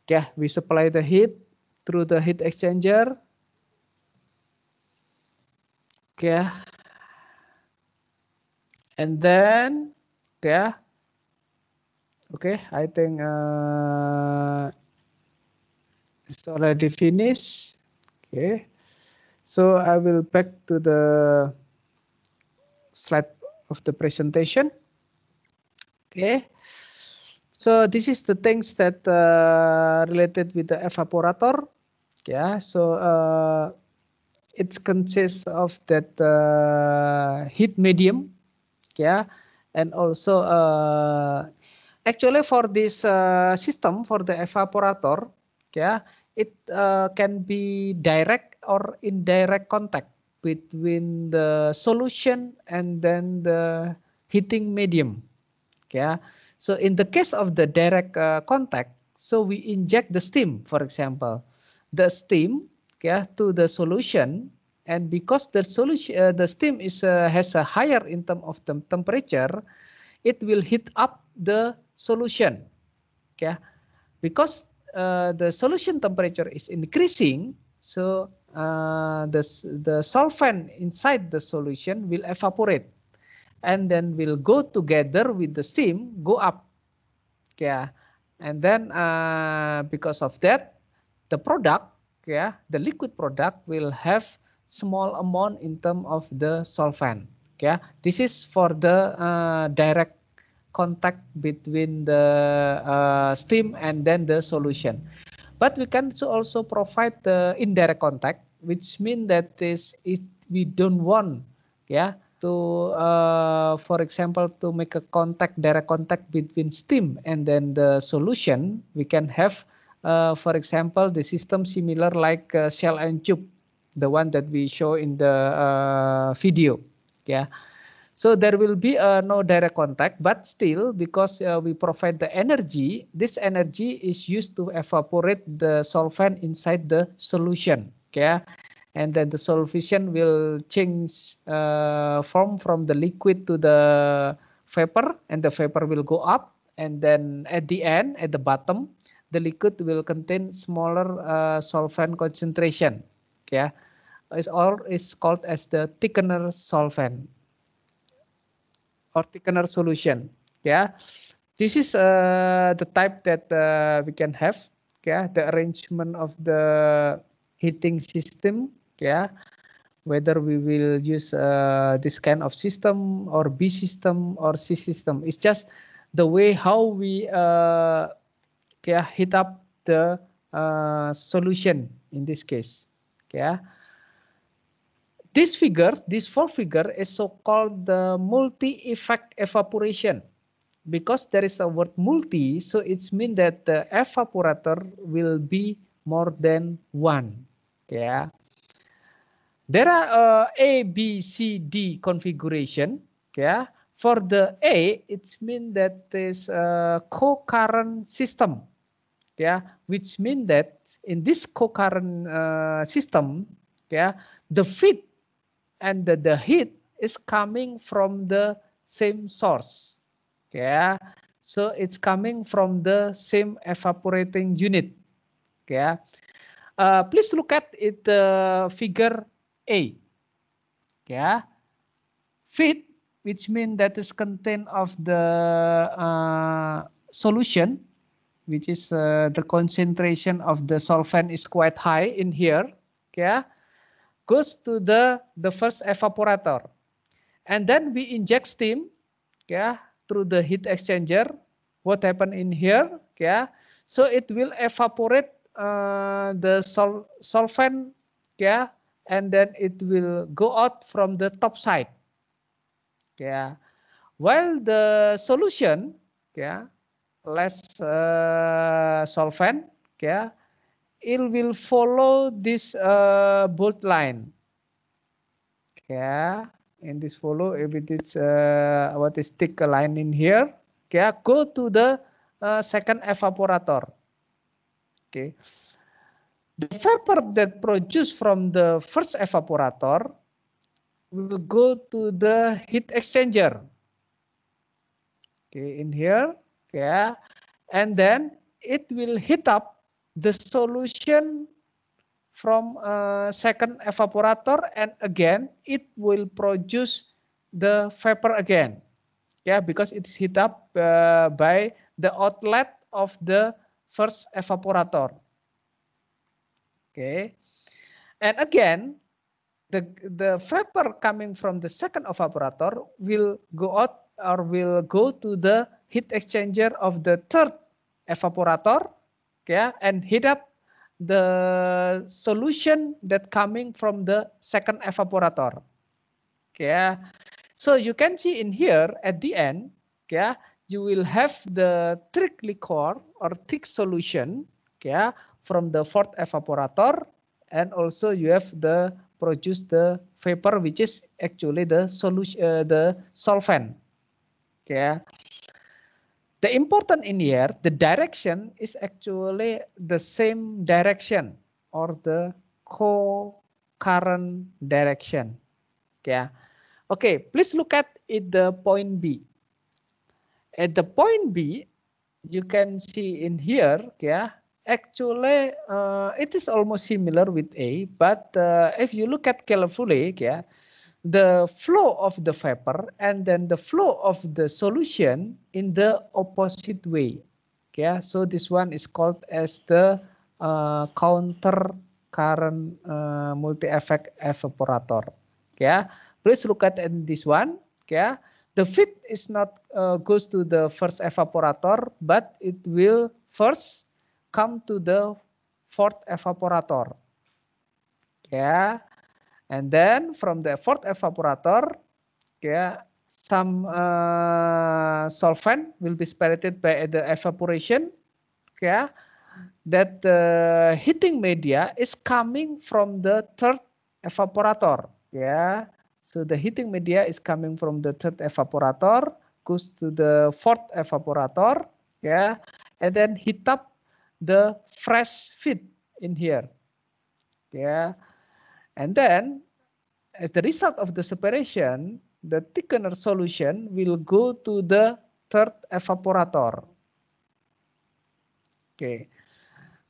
Yeah, we supply the heat through the heat exchanger. Okay, and then yeah, okay, I think it's already finished. Okay, so I will back to the slide of the presentation. Okay, so this is the things that related with the evaporator. Yeah, so it consists of that heat medium. Yeah, and also actually for this system, for the evaporator, yeah, it can be direct or indirect contact between the solution and then the heating medium. Yeah, so in the case of the direct contact, so we inject the steam, for example, the steam, yeah, to the solution, and because the solution, the steam is has a higher in terms of the temperature, it will heat up the solution. Okay, because the solution temperature is increasing, so the solvent inside the solution will evaporate, and then will go together with the steam, go up. Yeah, and then because of that, the product, yeah, the liquid product will have small amount in terms of the solvent. Yeah, this is for the direct contact between the steam and then the solution. But we can also provide the indirect contact, which means that is if we don't want, yeah, to for example, to make a contact, direct contact between steam and then the solution, we can have for example, the system similar like shell and tube, the one that we show in the video. Yeah, so there will be no direct contact, but still, because we provide the energy, this energy is used to evaporate the solvent inside the solution. Okay, and then the solution will change form from the liquid to the vapor, and the vapor will go up, and then at the end, at the bottom, the liquid will contain smaller solvent concentration. Okay, is called as the thickener solvent or thickener solution. Yeah, this is the type that we can have. Yeah, the arrangement of the heating system. Yeah, whether we will use this kind of system or B system or C system. It's just the way how we heat up the solution in this case. Yeah. This figure, this fourth figure is so-called the multi-effect evaporation. Because there is a word multi, so it means that the evaporator will be more than one. Yeah. There are A, B, C, D configuration. Yeah. For the A, it means that is a co-current system. Yeah, which means that in this co-current system, yeah, the feed and the heat is coming from the same source. Yeah, so it's coming from the same evaporating unit. Yeah, please look at it, figure A. Yeah, feed, which means that is content of the solution, which is the concentration of the solvent is quite high in here. Yeah, goes to the first evaporator, and then we inject steam, yeah, through the heat exchanger. What happened in here? Yeah, so it will evaporate the solvent, yeah, and then it will go out from the top side. Yeah, while the solution, yeah, less solvent, yeah, it will follow this bolt line. Yeah, in this follow, if it is what is thick line in here, yeah, go to the second evaporator. Okay, the vapor that produced from the first evaporator will go to the heat exchanger. Okay, in here, yeah, and then it will heat up the solution from second evaporator, and again it will produce the vapor again. Yeah, because it's heat up by the outlet of the first evaporator. Okay, and again the vapor coming from the second evaporator will go out or will go to the heat exchanger of the third evaporator, yeah, and heat up the solution that coming from the second evaporator. Okay, so you can see in here at the end, okay, you will have the thick liquor or thick solution, okay, from the fourth evaporator, and also you have the produce the vapor, which is actually the solution, the solvent. Okay. The important in here, the direction is actually the same direction or the co-current current direction. Yeah. Okay, please look at the point B. At the point B, you can see in here, yeah, actually it is almost similar with A, but if you look at carefully, yeah, the flow of the vapor and then the flow of the solution in the opposite way. Yeah, so this one is called as the counter current multi-effect evaporator. Yeah, please look at this one. Yeah, the feed is not goes to the first evaporator, but it will first come to the fourth evaporator. Yeah, and then from the fourth evaporator, yeah, some solvent will be separated by the evaporation. Yeah, that the heating media is coming from the third evaporator. Yeah, so the heating media is coming from the third evaporator, goes to the fourth evaporator. Yeah, and then heat up the fresh feed in here. Yeah, and then as the result of the separation, the thickener solution will go to the third evaporator. Okay,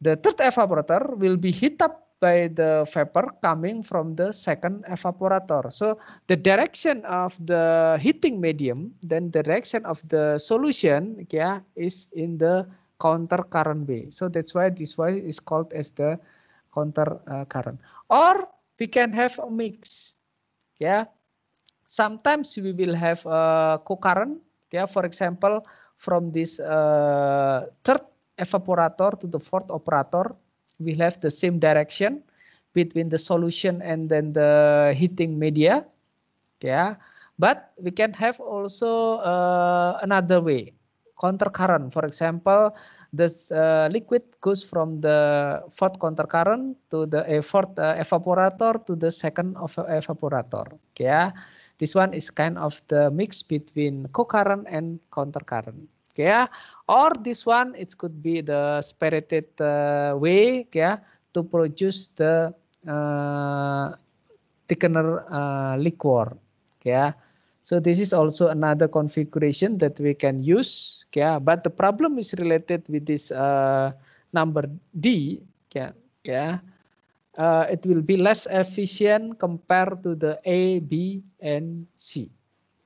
the third evaporator will be heat up by the vapor coming from the second evaporator. So the direction of the heating medium, then the direction of the solution, yeah, is in the counter current way. So that's why this way is called as the counter current. Or we can have a mix. Yeah, sometimes we will have a co-current. Yeah, for example, from this third evaporator to the fourth evaporator, we have the same direction between the solution and then the heating media. Yeah, but we can have also another way, counter current. For example, this liquid goes from the fourth counter current to the fourth evaporator to the second evaporator. Yeah, this one is kind of the mix between co-current and counter current. Yeah, or this one it could be the spirited way, yeah, to produce the thickener liquor. Yeah, so this is also another configuration that we can use. Yeah, but the problem is related with this number D. Yeah, yeah, it will be less efficient compared to the A, B, and C.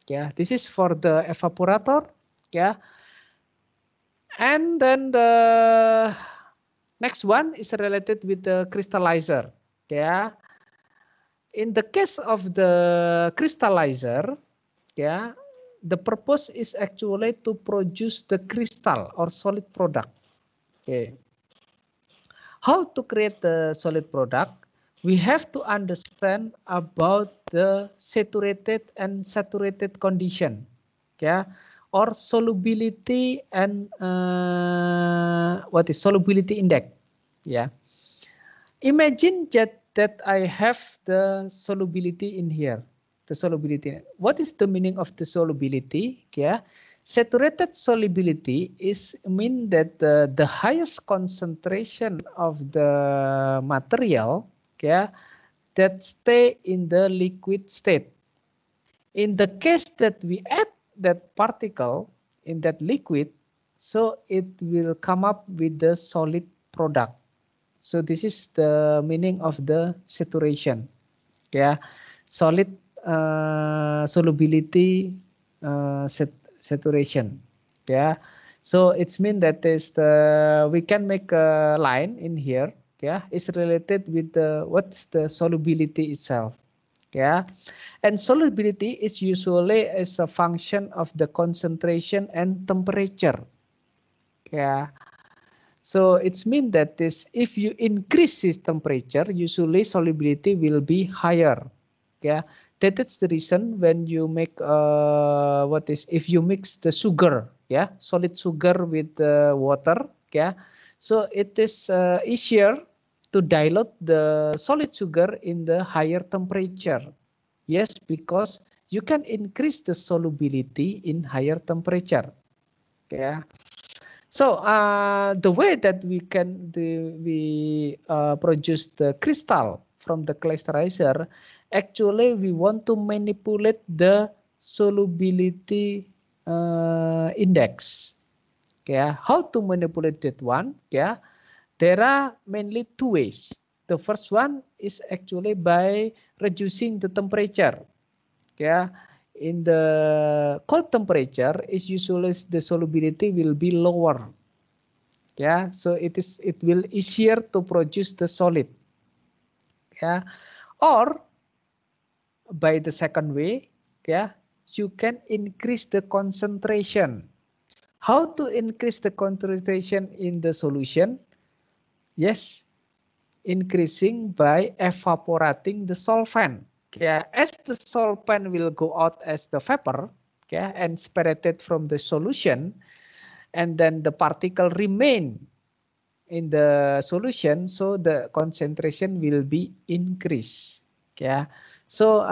Yeah, this is for the evaporator. Yeah, and then the next one is related with the crystallizer. Yeah. In the case of the crystallizer, yeah, the purpose is actually to produce the crystal or solid product. Okay. How to create the solid product? We have to understand about the saturated and saturated condition, yeah, or solubility and what is solubility index, yeah. Imagine that I have the solubility in here. The solubility. What is the meaning of the solubility? Yeah, saturated solubility is mean that the highest concentration of the material, yeah, that stay in the liquid state. In the case that we add that particle in that liquid, so it will come up with the solid product. So this is the meaning of the saturation. Yeah, solid solubility saturation. Yeah, so it's mean that is the we can make a line in here. Yeah, it's related with the what's the solubility itself. Yeah, and solubility is usually as a function of the concentration and temperature. Yeah. So it's mean that this if you increase this temperature, usually solubility will be higher. Yeah, that is the reason when you make if you mix the sugar, yeah, solid sugar with water, yeah, so it is easier to dilute the solid sugar in the higher temperature. Yes, because you can increase the solubility in higher temperature. Yeah. So the way that we can produce the crystal from the crystallizer, actually we want to manipulate the solubility index. Okay, how to manipulate that one? Okay, there are mainly two ways. The first one is actually by reducing the temperature. Okay, in the cold temperature, is usually the solubility will be lower. Yeah, so it will easier to produce the solid. Yeah, or by the second way, yeah, you can increase the concentration. How to increase the concentration in the solution? Yes, increasing by evaporating the solvent. Yeah, as the solvent will go out as the vapor, yeah, and separated from the solution, and then the particle remain in the solution, so the concentration will be increased. Yeah, so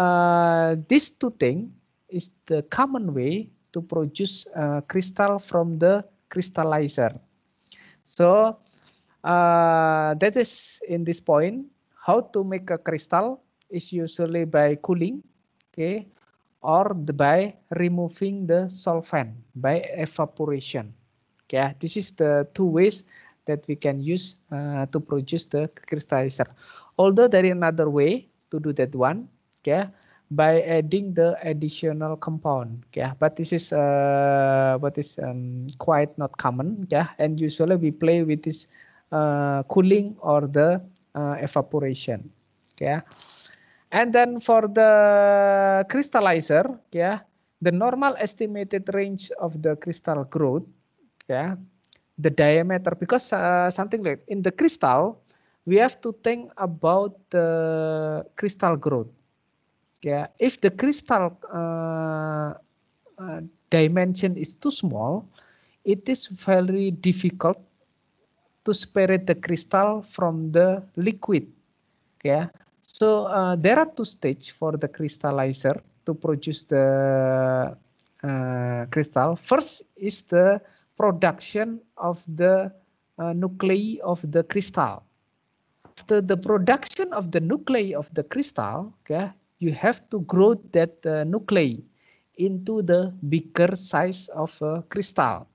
these two things is the common way to produce crystal from the crystallizer. So that is in this point. How to make a crystal is usually by cooling, okay, or by removing the solvent by evaporation. Okay, this is the two ways that we can use to produce the crystallizer. Although there is another way to do that one, okay, by adding the additional compound. Okay, but this is what is quite not common. Yeah, and usually we play with this cooling or the evaporation. Okay, and then for the crystallizer, yeah, the normal estimated range of the crystal growth, yeah, the diameter, because something like in the crystal, we have to think about the crystal growth. Yeah, if the crystal dimension is too small, it is very difficult to separate the crystal from the liquid. Yeah, so there are two stages for the crystallizer to produce the crystal. First is the production of the nuclei of the crystal. After the production of the nuclei of the crystal, okay, you have to grow that nuclei into the bigger size of a crystal.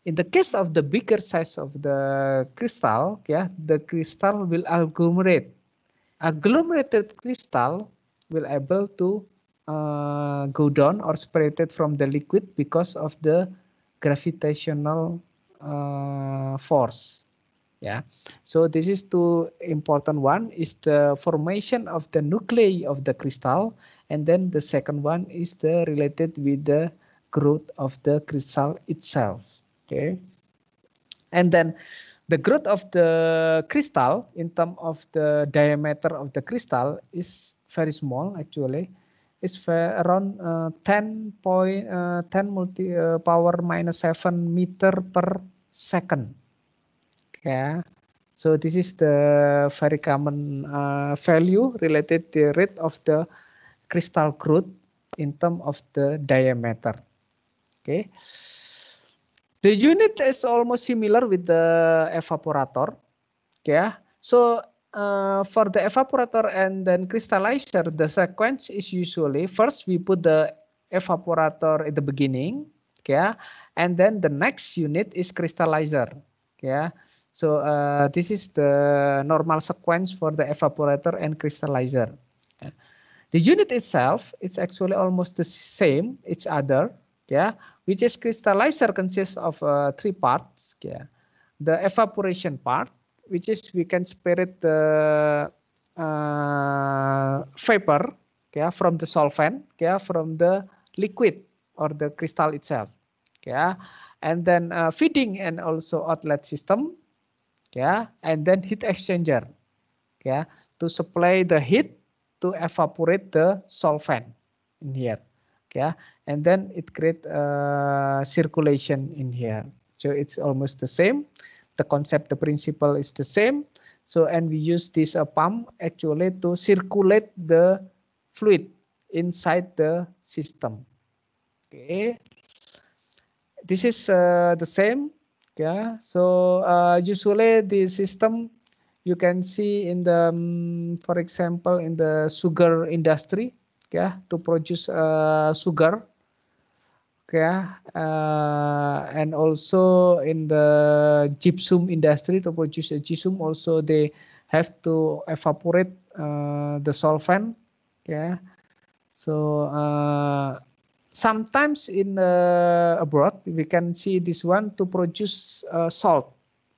In the case of the bigger size of the crystal, yeah, the crystal will agglomerate. Agglomerated crystal will able to go down or separated from the liquid because of the gravitational force. Yeah, so this is two important one is the formation of the nuclei of the crystal, and then the second one is the related with the growth of the crystal itself. Okay, and then the growth of the crystal in terms of the diameter of the crystal is very small actually. It's around 10 power minus 7 meter per second. Yeah, so this is the very common value related to the rate of the crystal growth in terms of the diameter. Okay, the unit is almost similar with the evaporator. Yeah, so for the evaporator and then crystallizer, the sequence is usually first we put the evaporator at the beginning, yeah, and then the next unit is crystallizer. Yeah, so this is the normal sequence for the evaporator and crystallizer. Yeah. The unit itself, it's actually almost the same each other, yeah, which is crystallizer consists of three parts. Yeah, the evaporation part, which is we can separate the vapor, yeah, from the solvent, yeah, from the liquid or the crystal itself. Yeah, and then feeding and also outlet system, yeah, and then heat exchanger, yeah, to supply the heat to evaporate the solvent in here, yeah, and then it create circulation in here. So it's almost the same. The concept, the principle is the same. So and we use this pump actually to circulate the fluid inside the system. Okay, this is the same. Yeah, so usually the system you can see in the, for example, in the sugar industry, yeah, to produce sugar, yeah, and also in the gypsum industry to produce a gypsum, also they have to evaporate the solvent, yeah. So sometimes in abroad we can see this one to produce salt,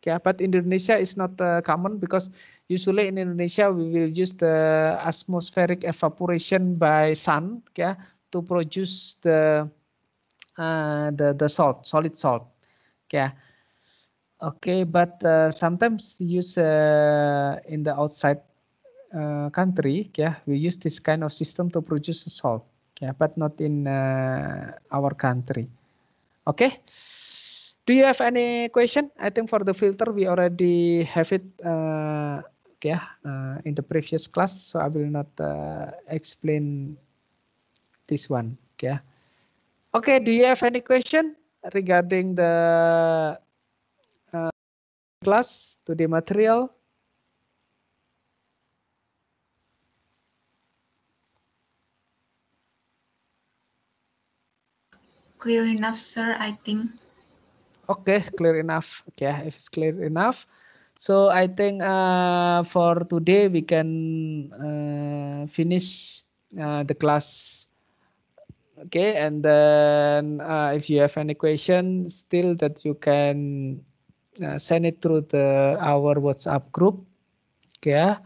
yeah, but Indonesia is not common because usually in Indonesia we will use the atmospheric evaporation by sun, yeah, to produce the salt, solid salt, yeah. Okay, but sometimes use in the outside country, yeah, we use this kind of system to produce salt, yeah, but not in our country. Okay. Do you have any question? I think for the filter we already have it, in the previous class, so I will not explain this one. Yeah. Okay. Do you have any question regarding the class to the material? Clear enough, sir, I think. Okay, clear enough. Okay, if it's clear enough. So I think for today we can finish the class. Okay, and then if you have any question still that you can send it through our WhatsApp group. Okay,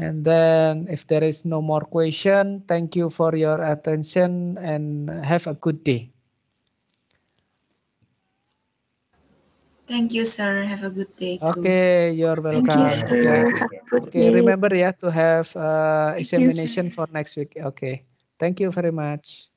and then if there is no more question, thank you for your attention and have a good day. Thank you, sir. Have a good day too. Okay, you're welcome. Thank you, sir. Yeah. Have a good Okay, day. remember, yeah, to have Thank you, examination sir. for next week. Okay, thank you very much.